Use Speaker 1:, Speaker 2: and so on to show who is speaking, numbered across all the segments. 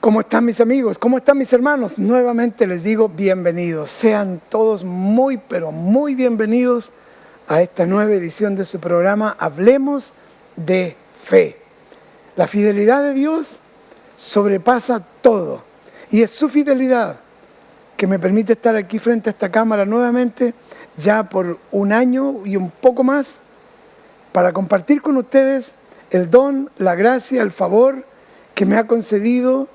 Speaker 1: ¿Cómo están mis amigos? ¿Cómo están mis hermanos? Nuevamente les digo bienvenidos. Sean todos muy, pero muy bienvenidos a esta nueva edición de su programa Hablemos de Fe. La fidelidad de Dios sobrepasa todo. Y es su fidelidad que me permite estar aquí frente a esta cámara nuevamente, ya por un año y un poco más, para compartir con ustedes el don, la gracia, el favor que me ha concedido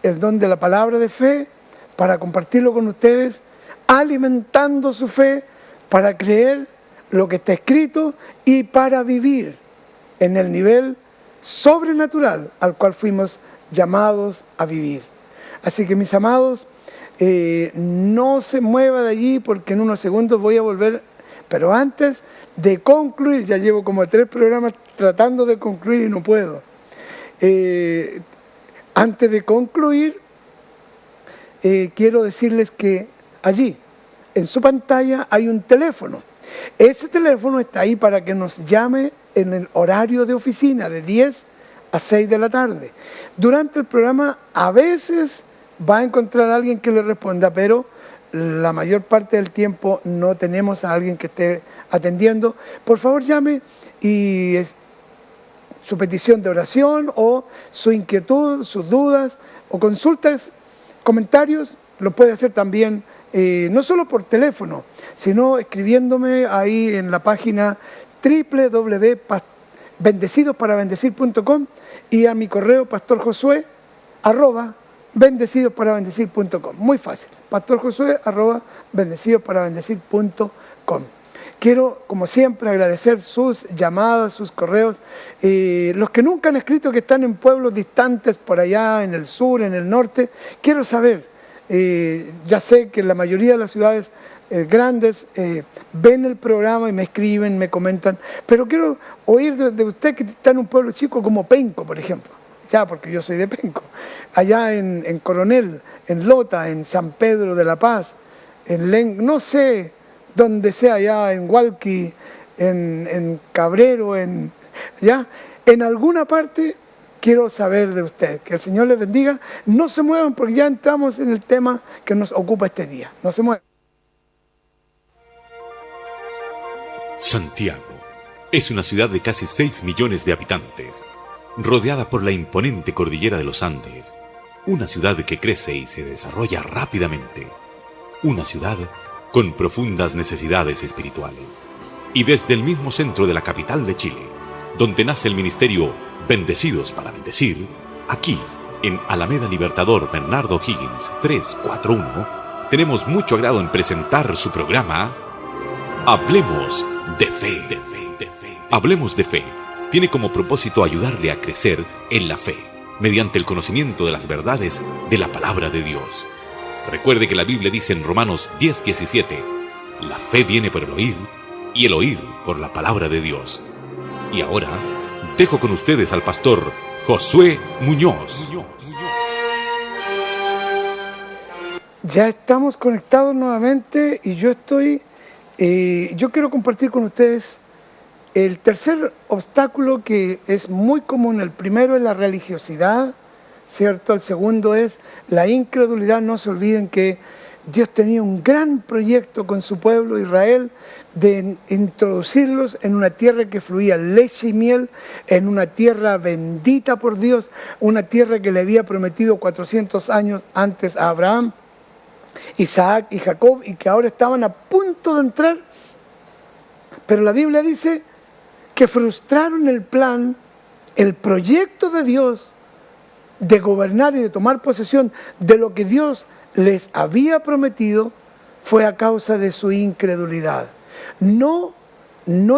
Speaker 1: el don de la palabra de fe, para compartirlo con ustedes, alimentando su fe para creer lo que está escrito y para vivir en el nivel sobrenatural al cual fuimos llamados a vivir. Así que mis amados, no se mueva de allí porque en unos segundos voy a volver, pero antes de concluir, ya llevo como 3 programas tratando de concluir y no puedo. Antes de concluir, quiero decirles que allí, en su pantalla, hay un teléfono. Ese teléfono está ahí para que nos llame en el horario de oficina, de 10 a 6 de la tarde. Durante el programa, a veces va a encontrar a alguien que le responda, pero la mayor parte del tiempo no tenemos a alguien que esté atendiendo. Por favor, llame y su petición de oración o su inquietud, sus dudas o consultas, comentarios, lo puede hacer también no solo por teléfono, sino escribiéndome ahí en la página www.bendecidosparaBendecir.com y a mi correo pastorjosué@bendecidosparaBendecir.com. Muy fácil, pastorjosué@bendecidosparaBendecir.com. Quiero, como siempre, agradecer sus llamadas, sus correos. Los que nunca han escrito, que están en pueblos distantes, por allá, en el sur, en el norte, quiero saber. Ya sé que la mayoría de las ciudades grandes ven el programa y me escriben, me comentan, pero quiero oír de usted que está en un pueblo chico como Penco, por ejemplo. Ya, porque yo soy de Penco. Allá en Coronel, en Lota, en San Pedro de la Paz, en no sé, donde sea, allá en Hualqui, en Cabrero, ya, en alguna parte quiero saber de usted. Que el Señor les bendiga. No se muevan porque ya entramos en el tema que nos ocupa este día. No se muevan.
Speaker 2: Santiago es una ciudad de casi 6 millones de habitantes, rodeada por la imponente cordillera de los Andes. Una ciudad que crece y se desarrolla rápidamente. Una ciudad con profundas necesidades espirituales. Y desde el mismo centro de la capital de Chile, donde nace el ministerio Bendecidos para Bendecir, aquí, en Alameda Libertador Bernardo Higgins 341, tenemos mucho agrado en presentar su programa Hablemos de Fe. Hablemos de Fe tiene como propósito ayudarle a crecer en la fe, mediante el conocimiento de las verdades de la palabra de Dios. Recuerde que la Biblia dice en Romanos 10:17, la fe viene por el oír, y el oír por la palabra de Dios. Y ahora, dejo con ustedes al pastor Josué Muñoz.
Speaker 1: Ya estamos conectados nuevamente y yo quiero compartir con ustedes el tercer obstáculo que es muy común. El primero es la religiosidad, ¿cierto? El segundo es la incredulidad. No se olviden que Dios tenía un gran proyecto con su pueblo Israel de introducirlos en una tierra que fluía leche y miel, en una tierra bendita por Dios, una tierra que le había prometido 400 años antes a Abraham, Isaac y Jacob, y que ahora estaban a punto de entrar. Pero la Biblia dice que frustraron el plan, el proyecto de Dios de gobernar y de tomar posesión de lo que Dios les había prometido, fue a causa de su incredulidad. No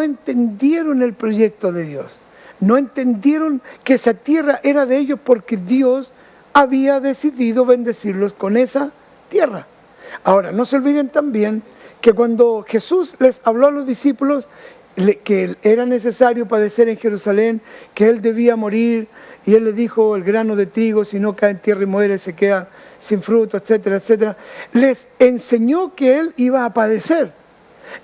Speaker 1: entendieron el proyecto de Dios. No entendieron que esa tierra era de ellos porque Dios había decidido bendecirlos con esa tierra. Ahora, no se olviden también que cuando Jesús les habló a los discípulos que era necesario padecer en Jerusalén, que Él debía morir, y Él les dijo, el grano de trigo, si no cae en tierra y muere, se queda sin fruto, etcétera, etcétera. Les enseñó que Él iba a padecer.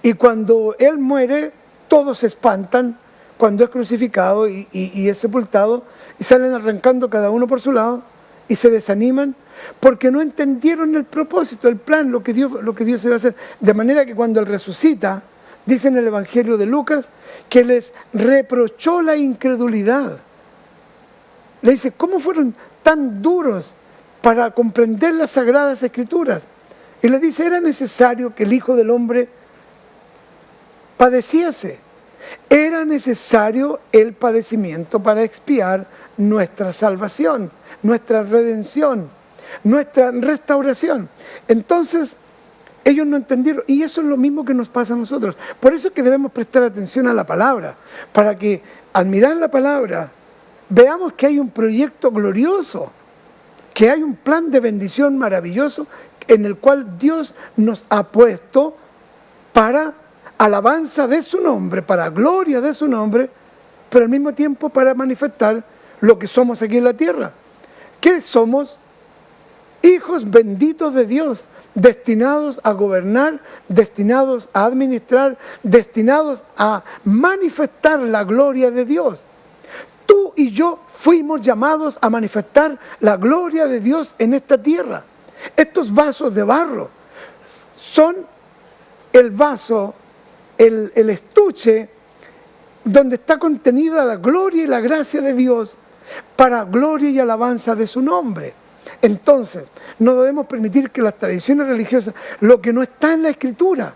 Speaker 1: Y cuando Él muere, todos se espantan cuando es crucificado y es sepultado, y salen arrancando cada uno por su lado, y se desaniman porque no entendieron el propósito, el plan, lo que Dios iba a hacer. De manera que cuando Él resucita, dice en el Evangelio de Lucas, que les reprochó la incredulidad. Le dice, ¿cómo fueron tan duros para comprender las Sagradas Escrituras? Y le dice, era necesario que el Hijo del Hombre padeciese. Era necesario el padecimiento para expiar nuestra salvación, nuestra redención, nuestra restauración. Entonces, ellos no entendieron, y eso es lo mismo que nos pasa a nosotros. Por eso es que debemos prestar atención a la palabra, para que al mirar la palabra veamos que hay un proyecto glorioso, que hay un plan de bendición maravilloso en el cual Dios nos ha puesto para alabanza de su nombre, para gloria de su nombre, pero al mismo tiempo para manifestar lo que somos aquí en la tierra. ¿Qué somos? Hijos benditos de Dios, destinados a gobernar, destinados a administrar, destinados a manifestar la gloria de Dios. Tú y yo fuimos llamados a manifestar la gloria de Dios en esta tierra. Estos vasos de barro son el vaso, el estuche donde está contenida la gloria y la gracia de Dios para gloria y alabanza de su nombre. Entonces, no debemos permitir que las tradiciones religiosas, lo que no está en la Escritura,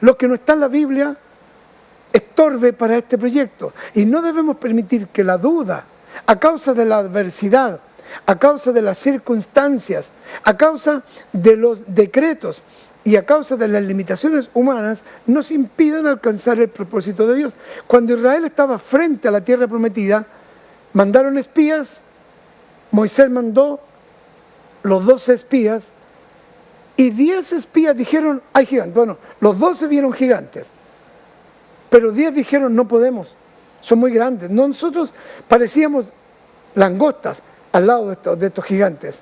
Speaker 1: lo que no está en la Biblia, estorbe para este proyecto. Y no debemos permitir que la duda, a causa de la adversidad, a causa de las circunstancias, a causa de los decretos y a causa de las limitaciones humanas, nos impidan alcanzar el propósito de Dios. Cuando Israel estaba frente a la tierra prometida, mandaron espías, Moisés mandó los 12 espías, y 10 espías dijeron, hay gigantes. Bueno, los 12 vieron gigantes, pero 10 dijeron, no podemos, son muy grandes. Nosotros parecíamos langostas al lado de estos gigantes.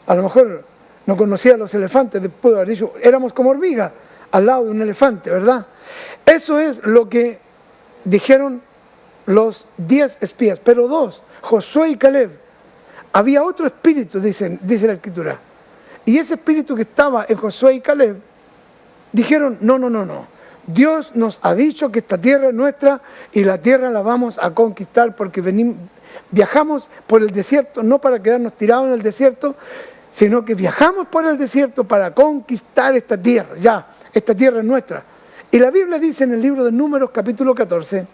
Speaker 1: A lo mejor no conocía a los elefantes, después de haber dicho, éramos como hormigas al lado de un elefante, ¿verdad? Eso es lo que dijeron los 10 espías, pero 2, Josué y Caleb, había otro espíritu, dice la Escritura. Y ese espíritu que estaba en Josué y Caleb, dijeron, no. Dios nos ha dicho que esta tierra es nuestra y la tierra la vamos a conquistar porque viajamos por el desierto, no para quedarnos tirados en el desierto, sino que viajamos por el desierto para conquistar esta tierra. Ya, esta tierra es nuestra. Y la Biblia dice en el libro de Números, capítulo 14,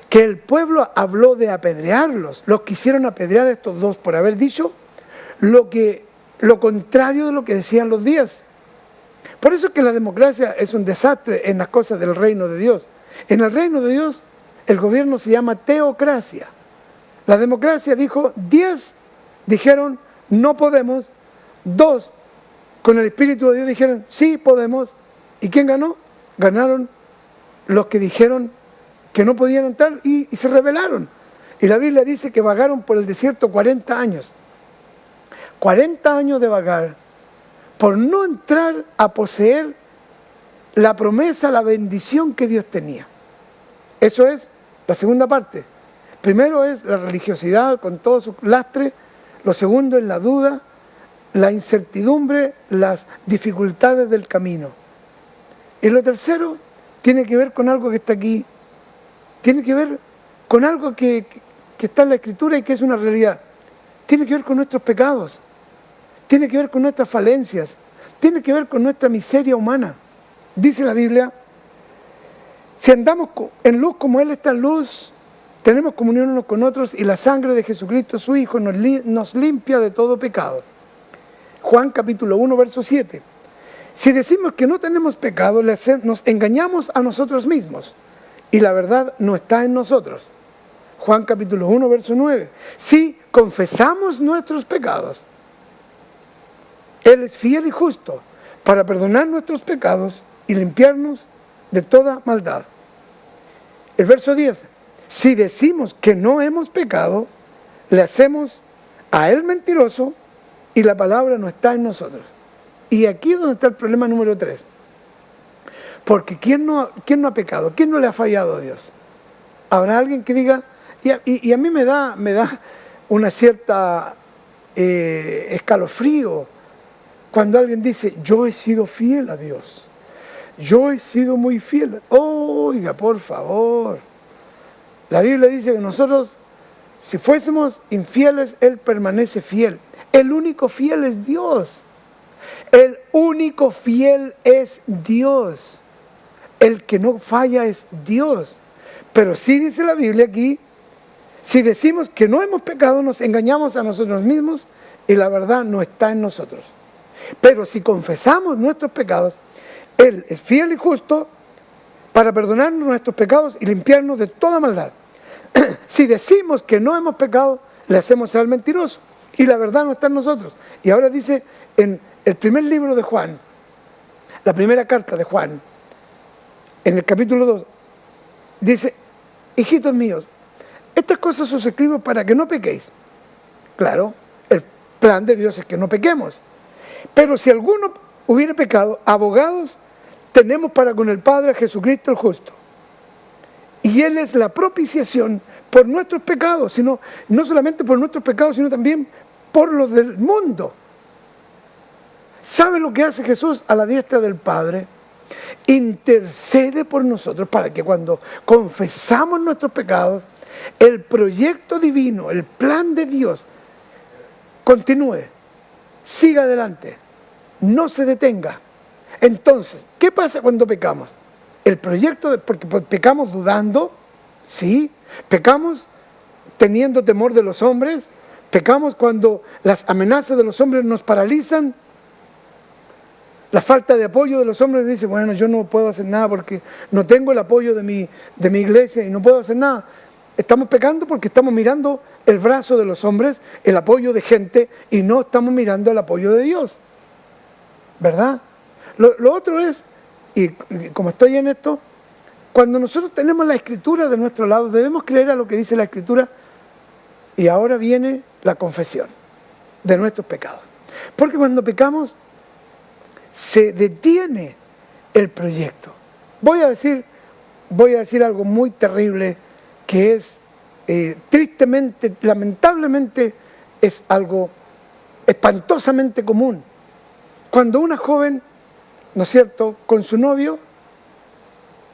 Speaker 1: que el pueblo habló de apedrearlos. Los quisieron apedrear a estos 2 por haber dicho lo contrario de lo que decían los 10. Por eso es que la democracia es un desastre en las cosas del reino de Dios. En el reino de Dios el gobierno se llama teocracia. La democracia dijo, 10 dijeron no podemos, 2 con el Espíritu de Dios dijeron sí podemos. ¿Y quién ganó? Ganaron los que dijeron que no podían entrar y se rebelaron. Y la Biblia dice que vagaron por el desierto 40 años. 40 años de vagar por no entrar a poseer la promesa, la bendición que Dios tenía. Eso es la segunda parte. Primero es la religiosidad con todo su lastre. Lo segundo es la duda, la incertidumbre, las dificultades del camino. Y lo tercero tiene que ver con algo que está aquí. Tiene que ver con algo que está en la Escritura y que es una realidad. Tiene que ver con nuestros pecados. Tiene que ver con nuestras falencias. Tiene que ver con nuestra miseria humana. Dice la Biblia, si andamos en luz como Él está en luz, tenemos comunión unos con otros y la sangre de Jesucristo, su Hijo, nos limpia de todo pecado. Juan capítulo 1, verso 7. Si decimos que no tenemos pecado, nos engañamos a nosotros mismos y la verdad no está en nosotros. Juan capítulo 1, verso 9. Si confesamos nuestros pecados, Él es fiel y justo para perdonar nuestros pecados y limpiarnos de toda maldad. El verso 10. Si decimos que no hemos pecado, le hacemos a Él mentiroso y la palabra no está en nosotros. Y aquí es donde está el problema número 3. Porque ¿quién no ha pecado? ¿Quién no le ha fallado a Dios? Habrá alguien que diga, y a mí me da una cierta escalofrío cuando alguien dice, yo he sido fiel a Dios. Yo he sido muy fiel. Oiga, por favor. La Biblia dice que nosotros, si fuésemos infieles, Él permanece fiel. El único fiel es Dios. El único fiel es Dios. El que no falla es Dios. Pero sí dice la Biblia aquí, si decimos que no hemos pecado, nos engañamos a nosotros mismos y la verdad no está en nosotros. Pero si confesamos nuestros pecados, Él es fiel y justo para perdonarnos nuestros pecados y limpiarnos de toda maldad. Si decimos que no hemos pecado, le hacemos al mentiroso y la verdad no está en nosotros. Y ahora dice en el primer libro de Juan, la primera carta de Juan, en el capítulo 2, dice, hijitos míos, estas cosas os escribo para que no pequéis. Claro, el plan de Dios es que no pequemos. Pero si alguno hubiera pecado, abogados tenemos para con el Padre a Jesucristo el justo. Y Él es la propiciación por nuestros pecados, sino no solamente por nuestros pecados, sino también por los del mundo. ¿Sabe lo que hace Jesús a la diestra del Padre? Intercede por nosotros para que cuando confesamos nuestros pecados, el proyecto divino, el plan de Dios, continúe, siga adelante, no se detenga. Entonces, ¿qué pasa cuando pecamos? El proyecto, porque pecamos dudando, sí, pecamos teniendo temor de los hombres, pecamos cuando las amenazas de los hombres nos paralizan, la falta de apoyo de los hombres dice, bueno, yo no puedo hacer nada porque no tengo el apoyo de mi iglesia y no puedo hacer nada. Estamos pecando porque estamos mirando el brazo de los hombres, el apoyo de gente y no estamos mirando el apoyo de Dios. ¿Verdad? Lo otro es, y como estoy en esto, cuando nosotros tenemos la Escritura de nuestro lado, debemos creer a lo que dice la Escritura y ahora viene la confesión de nuestros pecados. Porque cuando pecamos, se detiene el proyecto. Voy a decir algo muy terrible que es tristemente, lamentablemente, es algo espantosamente común. Cuando una joven, ¿no es cierto?, con su novio,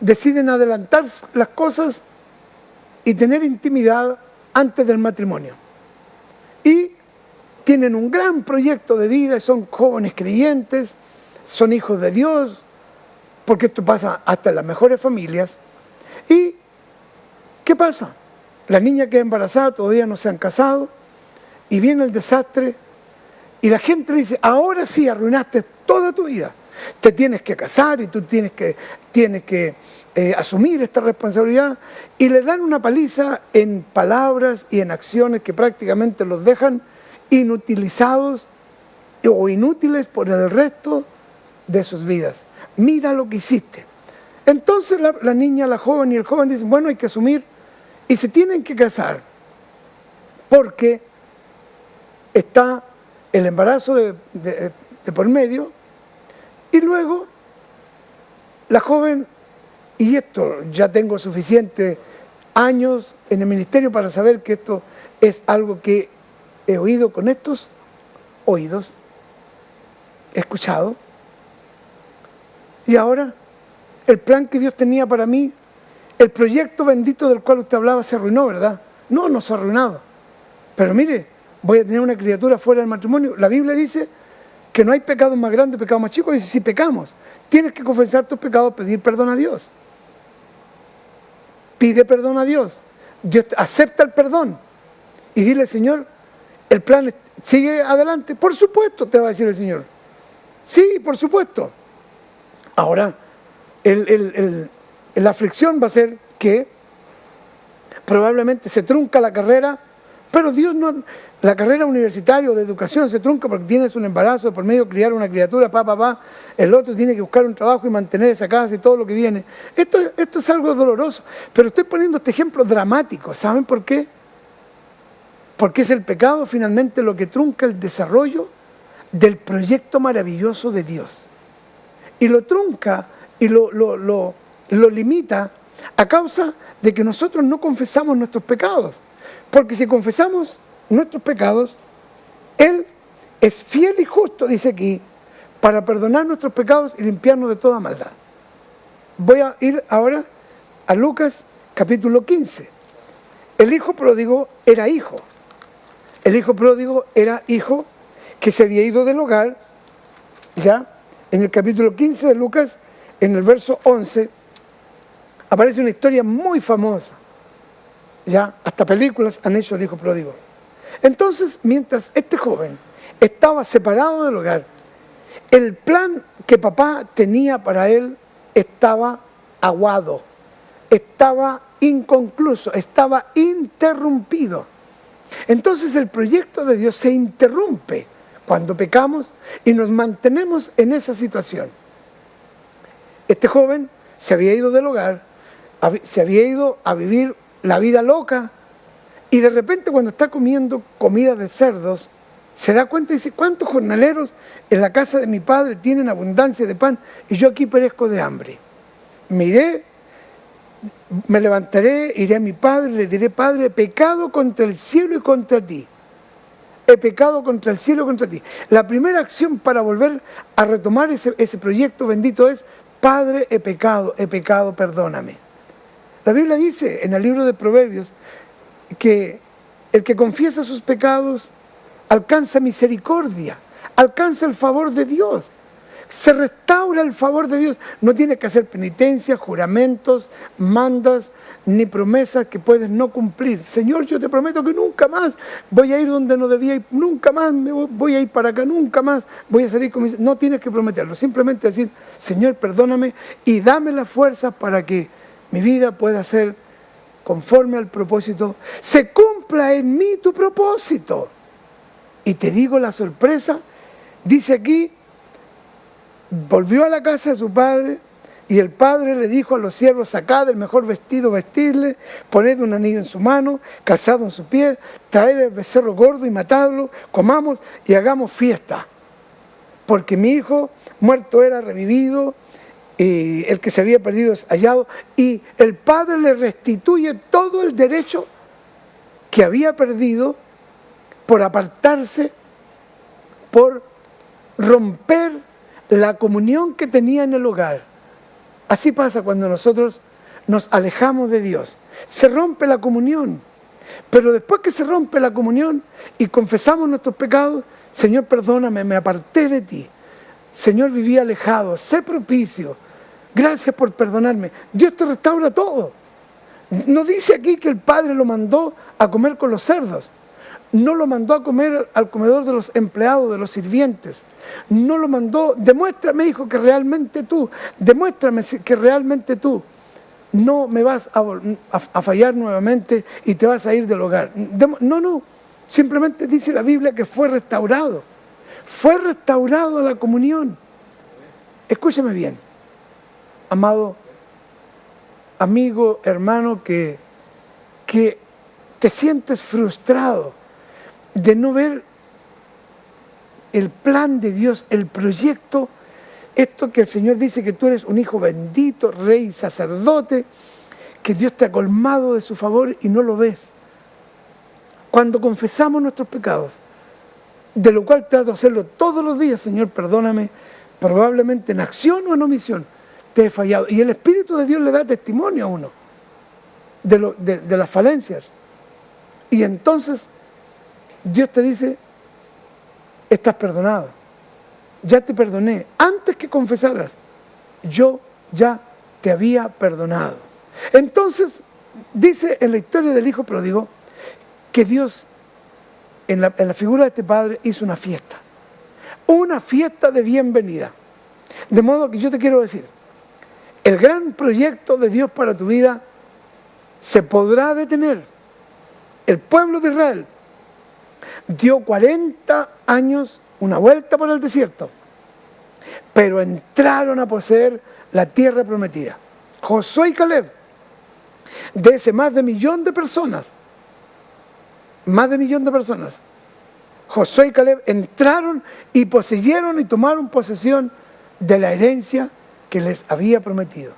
Speaker 1: deciden adelantar las cosas y tener intimidad antes del matrimonio. Y tienen un gran proyecto de vida, son jóvenes creyentes, son hijos de Dios, porque esto pasa hasta en las mejores familias. ¿Y qué pasa? La niña queda embarazada, todavía no se han casado, y viene el desastre, y la gente le dice, ahora sí arruinaste toda tu vida, te tienes que casar y tú tienes que asumir esta responsabilidad, y le dan una paliza en palabras y en acciones que prácticamente los dejan inutilizados o inútiles por el resto de sus vidas. Mira lo que hiciste. Entonces la niña, la joven y el joven dicen, bueno, hay que asumir y se tienen que casar porque está el embarazo de por medio y luego la joven, y esto ya tengo suficientes años en el ministerio para saber que esto es algo que he oído con estos oídos, he escuchado. Y ahora, el plan que Dios tenía para mí, el proyecto bendito del cual usted hablaba se arruinó, ¿verdad? No, no se ha arruinado. Pero mire, voy a tener una criatura fuera del matrimonio. La Biblia dice que no hay pecado más grande, pecado más chico. Dice, si pecamos, tienes que confesar tus pecados, pedir perdón a Dios. Pide perdón a Dios. Dios acepta el perdón. Y dile, Señor, el plan sigue adelante. Por supuesto, te va a decir el Señor. Sí, por supuesto. Ahora, la aflicción va a ser que probablemente se trunca la carrera, pero Dios no, la carrera universitaria o de educación se trunca porque tienes un embarazo, por medio de criar una criatura, el otro tiene que buscar un trabajo y mantener esa casa y todo lo que viene. Esto es algo doloroso, pero estoy poniendo este ejemplo dramático. ¿Saben por qué? Porque es el pecado finalmente lo que trunca el desarrollo del proyecto maravilloso de Dios. Y lo trunca y lo limita a causa de que nosotros no confesamos nuestros pecados. Porque si confesamos nuestros pecados, Él es fiel y justo, dice aquí, para perdonar nuestros pecados y limpiarnos de toda maldad. Voy a ir ahora a Lucas capítulo 15. El hijo pródigo era hijo. El hijo pródigo era hijo que se había ido del hogar. Ya, en el capítulo 15 de Lucas, en el verso 11, aparece una historia muy famosa. Ya, hasta películas han hecho el hijo pródigo. Entonces, mientras este joven estaba separado del hogar, el plan que papá tenía para él estaba aguado, estaba inconcluso, estaba interrumpido. Entonces el proyecto de Dios se interrumpe cuando pecamos y nos mantenemos en esa situación. Este joven se había ido del hogar, se había ido a vivir la vida loca y de repente cuando está comiendo comida de cerdos, se da cuenta y dice, ¿cuántos jornaleros en la casa de mi padre tienen abundancia de pan y yo aquí perezco de hambre? Me levantaré, iré a mi padre, le diré, Padre, he pecado contra el cielo y contra ti. He pecado contra el cielo y contra ti. La primera acción para volver a retomar ese proyecto bendito es, Padre, he pecado, perdóname. La Biblia dice en el libro de Proverbios que el que confiesa sus pecados alcanza misericordia, alcanza el favor de Dios. Se restaura el favor de Dios. No tienes que hacer penitencia, juramentos, mandas, ni promesas que puedes no cumplir. Señor, yo te prometo que nunca más voy a ir donde no debía ir, nunca más voy a ir para acá, nunca más voy a salir con mis... No tienes que prometerlo, simplemente decir, Señor, perdóname y dame la fuerza para que mi vida pueda ser conforme al propósito. Se cumpla en mí tu propósito. Y te digo la sorpresa, dice aquí, volvió a la casa de su padre y el padre le dijo a los siervos, sacad el mejor vestido, vestidle, poned un anillo en su mano, calzado en su pie, traed el becerro gordo y matadlo, comamos y hagamos fiesta. Porque mi hijo muerto era revivido, y el que se había perdido es hallado, y el padre le restituye todo el derecho que había perdido por apartarse, por romper la comunión que tenía en el hogar. Así pasa cuando nosotros nos alejamos de Dios. Se rompe la comunión. Pero después que se rompe la comunión y confesamos nuestros pecados, Señor, perdóname, me aparté de ti. Señor, viví alejado, sé propicio. Gracias por perdonarme. Dios te restaura todo. No dice aquí que el padre lo mandó a comer con los cerdos. No lo mandó a comer al comedor de los empleados, de los sirvientes. No lo mandó, demuéstrame, hijo, que realmente tú, demuéstrame que realmente tú no me vas a fallar nuevamente y te vas a ir del hogar. No, simplemente dice la Biblia que fue restaurado a la comunión. Escúchame bien, amado amigo, hermano, que te sientes frustrado de no ver el plan de Dios, el proyecto, esto que el Señor dice que tú eres un hijo bendito, rey, sacerdote, que Dios te ha colmado de su favor y no lo ves. Cuando confesamos nuestros pecados, de lo cual trato de hacerlo todos los días, Señor, perdóname, probablemente en acción o en omisión, te he fallado. Y el Espíritu de Dios le da testimonio a uno de las falencias. Y entonces Dios te dice, estás perdonado, ya te perdoné. Antes que confesaras, yo ya te había perdonado. Entonces, dice en la historia del hijo pródigo, que Dios, en la figura de este padre, hizo una fiesta de bienvenida. De modo que yo te quiero decir, el gran proyecto de Dios para tu vida se podrá detener. El pueblo de Israel dio 40 años una vuelta por el desierto, pero entraron a poseer la tierra prometida. Josué y Caleb, de ese más de 1 millón de personas, Josué y Caleb entraron y poseyeron y tomaron posesión de la herencia que les había prometido,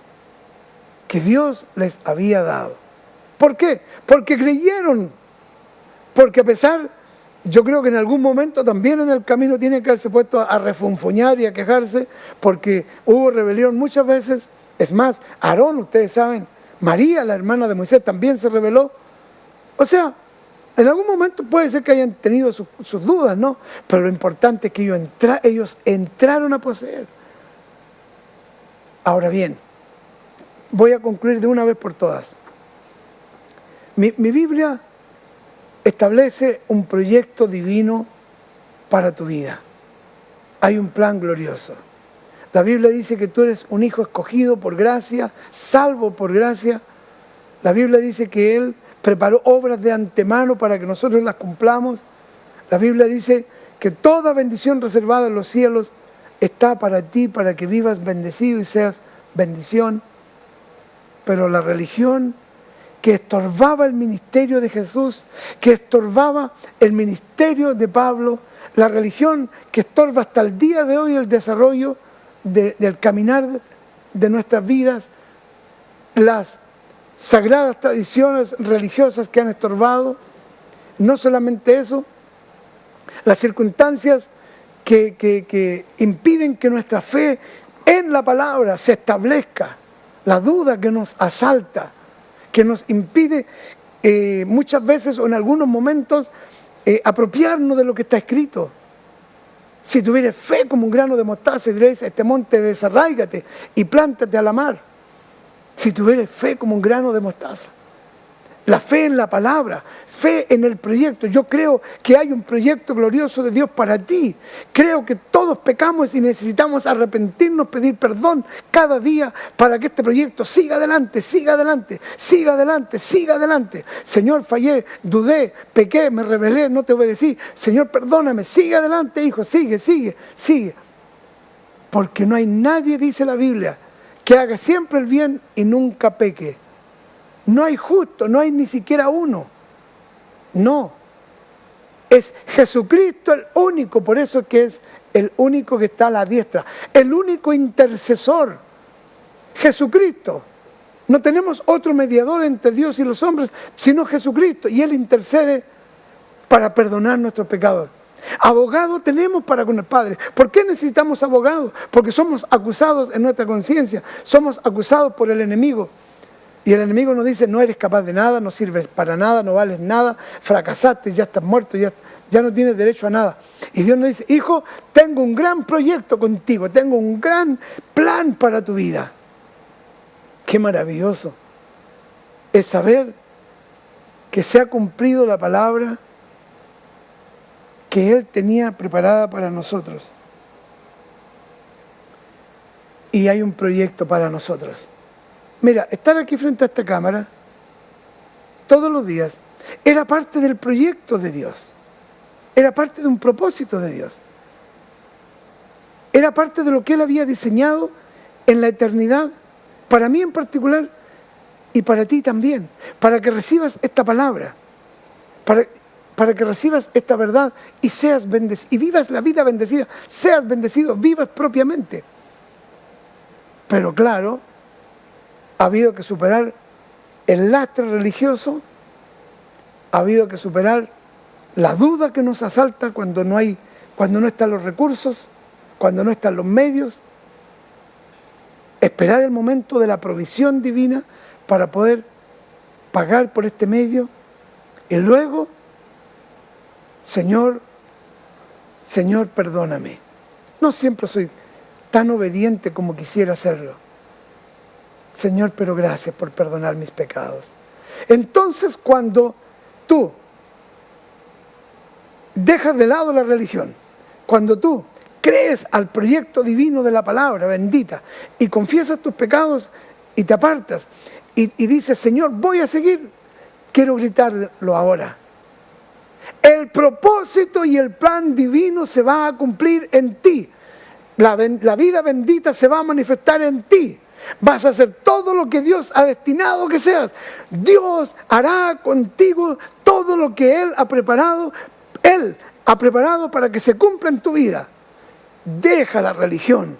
Speaker 1: que Dios les había dado. ¿Por qué? Porque creyeron, porque a pesar Yo creo que en algún momento también en el camino tiene que haberse puesto a refunfuñar y a quejarse, porque hubo rebelión muchas veces. Es más, Aarón, ustedes saben, María, la hermana de Moisés, también se rebeló. O sea, en algún momento puede ser que hayan tenido sus dudas, ¿no? Pero lo importante es que ellos entraron a poseer. Ahora bien, voy a concluir de una vez por todas. Mi Biblia establece un proyecto divino para tu vida. Hay un plan glorioso. La Biblia dice que tú eres un hijo escogido por gracia, salvo por gracia. La Biblia dice que Él preparó obras de antemano para que nosotros las cumplamos. La Biblia dice que toda bendición reservada en los cielos está para ti, para que vivas bendecido y seas bendición. Pero la religión que estorbaba el ministerio de Jesús, que estorbaba el ministerio de Pablo, la religión que estorba hasta el día de hoy el desarrollo del caminar de nuestras vidas, las sagradas tradiciones religiosas que han estorbado, no solamente eso, las circunstancias que impiden que nuestra fe en la palabra se establezca, la duda que nos asalta, que nos impide muchas veces o en algunos momentos apropiarnos de lo que está escrito. Si tuvieres fe como un grano de mostaza, diréis a este monte desarráigate y plántate a la mar. Si tuvieres fe como un grano de mostaza. La fe en la palabra, fe en el proyecto. Yo creo que hay un proyecto glorioso de Dios para ti. Creo que todos pecamos y necesitamos arrepentirnos, pedir perdón cada día para que este proyecto siga adelante, siga adelante, siga adelante, siga adelante. Señor, fallé, dudé, pequé, me rebelé, no te obedecí. Señor, perdóname, sigue adelante, hijo, sigue, sigue, sigue. Porque no hay nadie, dice la Biblia, que haga siempre el bien y nunca peque. No hay justo, no hay ni siquiera uno. No. Es Jesucristo el único, por eso que es el único que está a la diestra. El único intercesor. Jesucristo. No tenemos otro mediador entre Dios y los hombres, sino Jesucristo. Y Él intercede para perdonar nuestros pecados. Abogado tenemos para con el Padre. ¿Por qué necesitamos abogados? Porque somos acusados en nuestra conciencia. Somos acusados por el enemigo. Y el enemigo nos dice, no eres capaz de nada, no sirves para nada, no vales nada, fracasaste, ya estás muerto, ya no tienes derecho a nada. Y Dios nos dice, hijo, tengo un gran proyecto contigo, tengo un gran plan para tu vida. Qué maravilloso es saber que se ha cumplido la palabra que Él tenía preparada para nosotros. Y hay un proyecto para nosotros. Mira, estar aquí frente a esta cámara todos los días era parte del proyecto de Dios. Era parte de un propósito de Dios. Era parte de lo que Él había diseñado en la eternidad, para mí en particular y para ti también, para que recibas esta palabra, para que recibas esta verdad y seas bendecido, y vivas la vida bendecida, seas bendecido, vivas propiamente. Pero claro, ha habido que superar el lastre religioso, ha habido que superar la duda que nos asalta cuando no están los recursos, cuando no están los medios, esperar el momento de la provisión divina para poder pagar por este medio y luego, Señor, perdóname. No siempre soy tan obediente como quisiera serlo. Señor, pero gracias por perdonar mis pecados. Entonces, cuando tú dejas de lado la religión, cuando tú crees al proyecto divino de la palabra bendita y confiesas tus pecados y te apartas y dices, Señor, voy a seguir, quiero gritarlo ahora. El propósito y el plan divino se va a cumplir en ti. La vida bendita se va a manifestar en ti. Vas a hacer todo lo que Dios ha destinado que seas. Dios hará contigo todo lo que Él ha preparado. Él ha preparado para que se cumpla en tu vida. Deja la religión.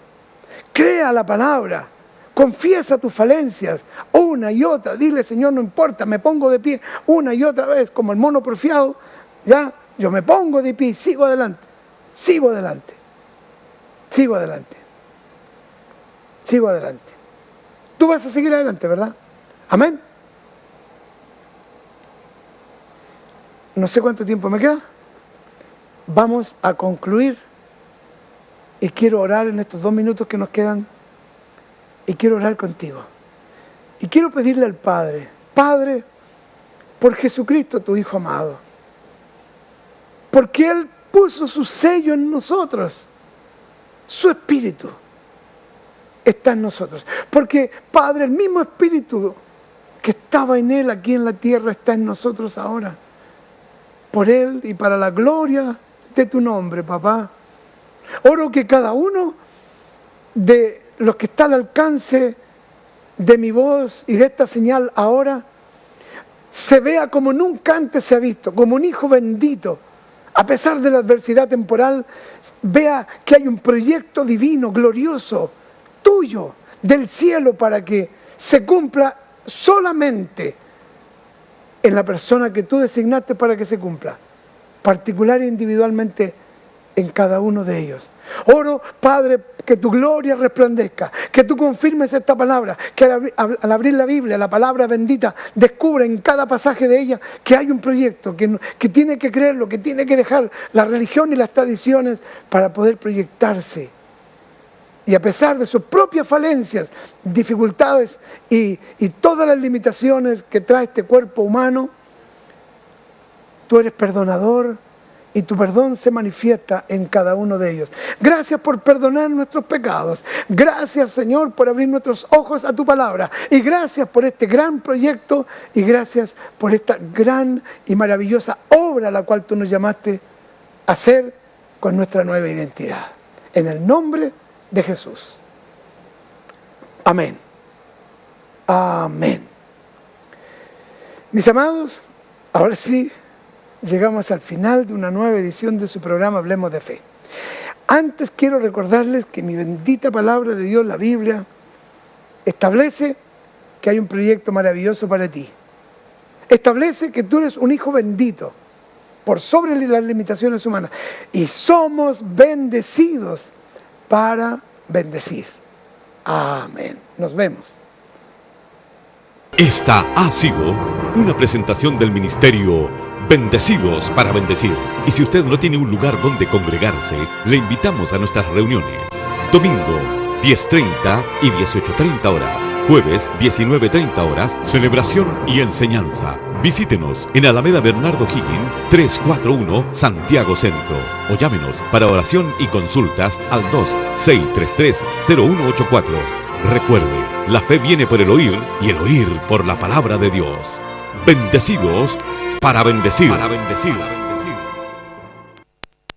Speaker 1: Crea la palabra. Confiesa tus falencias una y otra. Dile, Señor, no importa, me pongo de pie una y otra vez como el mono porfiado. Ya, yo me pongo de pie y sigo adelante, sigo adelante, sigo adelante, sigo adelante. Tú vas a seguir adelante, ¿verdad? Amén. No sé cuánto tiempo me queda. Vamos a concluir y quiero orar en estos 2 minutos que nos quedan y quiero orar contigo. Y quiero pedirle al Padre, Padre, por Jesucristo, tu Hijo amado, porque Él puso su sello en nosotros, su Espíritu está en nosotros. Porque, Padre, el mismo Espíritu que estaba en Él aquí en la tierra está en nosotros ahora. Por Él y para la gloria de tu nombre, papá. Oro que cada uno de los que está al alcance de mi voz y de esta señal ahora se vea como nunca antes se ha visto, como un hijo bendito. A pesar de la adversidad temporal, vea que hay un proyecto divino, glorioso, tuyo, del cielo, para que se cumpla solamente en la persona que tú designaste para que se cumpla, particular e individualmente en cada uno de ellos. Oro, Padre, que tu gloria resplandezca, que tú confirmes esta palabra, que al abrir la Biblia, la palabra bendita, descubra en cada pasaje de ella que hay un proyecto, que tiene que creerlo, que tiene que dejar la religión y las tradiciones para poder proyectarse. Y a pesar de sus propias falencias, dificultades y todas las limitaciones que trae este cuerpo humano, tú eres perdonador y tu perdón se manifiesta en cada uno de ellos. Gracias por perdonar nuestros pecados. Gracias, Señor, por abrir nuestros ojos a tu palabra. Y gracias por este gran proyecto y gracias por esta gran y maravillosa obra a la cual tú nos llamaste a hacer con nuestra nueva identidad. En el nombre de Jesús. Amén. Amén. Mis amados, ahora sí llegamos al final de una nueva edición de su programa Hablemos de Fe. Antes quiero recordarles que mi bendita palabra de Dios, la Biblia, establece que hay un proyecto maravilloso para ti. Establece que tú eres un hijo bendito por sobre las limitaciones humanas y somos bendecidos para bendecir. Amén. Nos vemos.
Speaker 2: Esta ha sido una presentación del ministerio Bendecidos para Bendecir. Y si usted no tiene un lugar donde congregarse, le invitamos a nuestras reuniones. Domingo, 10:30 y 18:30 horas. Jueves, 19:30 horas, celebración y enseñanza. Visítenos en Alameda Bernardo Higgin, 341, Santiago Centro. O llámenos para oración y consultas al 2-633-0184. Recuerde, la fe viene por el oír y el oír por la palabra de Dios. Bendecidos para bendecir.